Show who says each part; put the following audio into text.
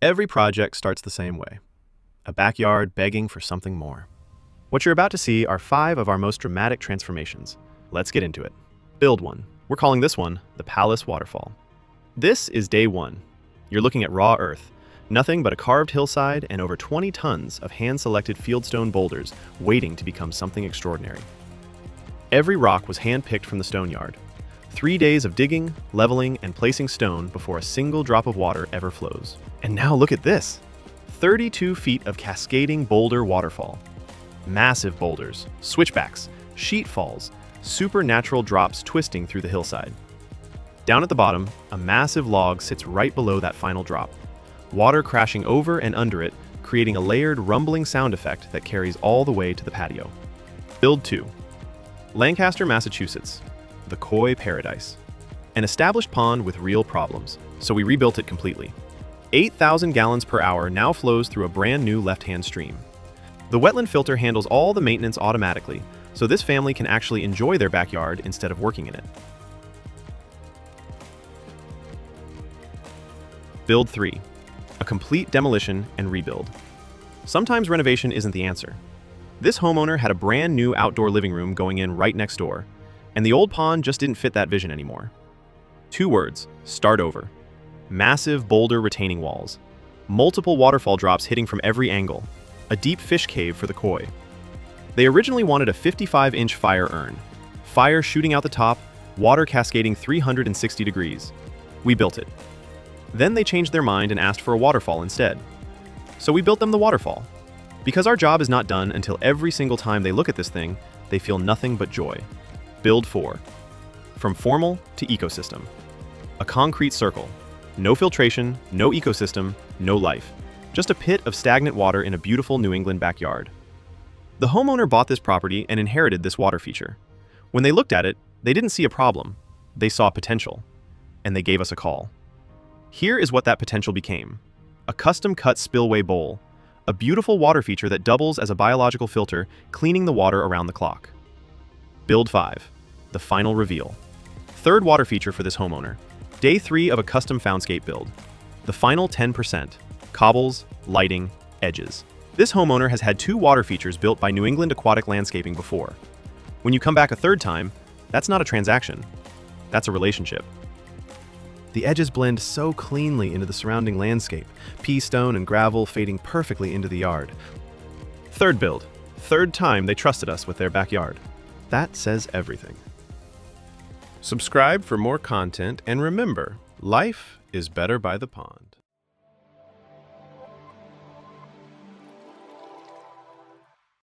Speaker 1: Every project starts the same way. A backyard begging for something more. What you're about to see are 5 of our most dramatic transformations. Let's get into it. Build 1. We're calling this one the Palace Waterfall. This is day 1. You're looking at raw earth, nothing but a carved hillside and over 20 tons of hand-selected fieldstone boulders waiting to become something extraordinary. Every rock was hand-picked from the stone yard. 3 days of digging, leveling, and placing stone before a single drop of water ever flows. And now look at this! 32 feet of cascading boulder waterfall. Massive boulders, switchbacks, sheet falls, supernatural drops twisting through the hillside. Down at the bottom, a massive log sits right below that final drop. Water crashing over and under it, creating a layered rumbling sound effect that carries all the way to the patio. Build 2. Lancaster, Massachusetts. The Koi Paradise. An established pond with real problems, so we rebuilt it completely. 8,000 gallons per hour now flows through a brand new left-hand stream. The wetland filter handles all the maintenance automatically, so this family can actually enjoy their backyard instead of working in it. Build 3. A complete demolition and rebuild. Sometimes renovation isn't the answer. This homeowner had a brand new outdoor living room going in right next door, and the old pond just didn't fit that vision anymore. 2 words: start over. Massive boulder retaining walls. Multiple waterfall drops hitting from every angle. A deep fish cave for the koi. They originally wanted a 55-inch fire urn. Fire shooting out the top, water cascading 360 degrees. We built it. Then they changed their mind and asked for a waterfall instead. So we built them the waterfall. Because our job is not done until every single time they look at this thing, they feel nothing but joy. Build 4. From formal to ecosystem. A concrete circle. No filtration, no ecosystem, no life. Just a pit of stagnant water in a beautiful New England backyard. The homeowner bought this property and inherited this water feature. When they looked at it, they didn't see a problem. They saw potential. And they gave us a call. Here is what that potential became. A custom-cut spillway bowl. A beautiful water feature that doubles as a biological filter, cleaning the water around the clock. Build 5. The final reveal. 3rd water feature for this homeowner. Day 3 of a custom foundscape build. The final 10%. Cobbles, lighting, edges. This homeowner has had 2 water features built by New England Aquatic Landscaping before. When you come back a 3rd time, that's not a transaction. That's a relationship. The edges blend so cleanly into the surrounding landscape, pea stone and gravel fading perfectly into the yard. 3rd build. 3rd time they trusted us with their backyard. That says everything. Subscribe for more content, and remember, life is better by the pond.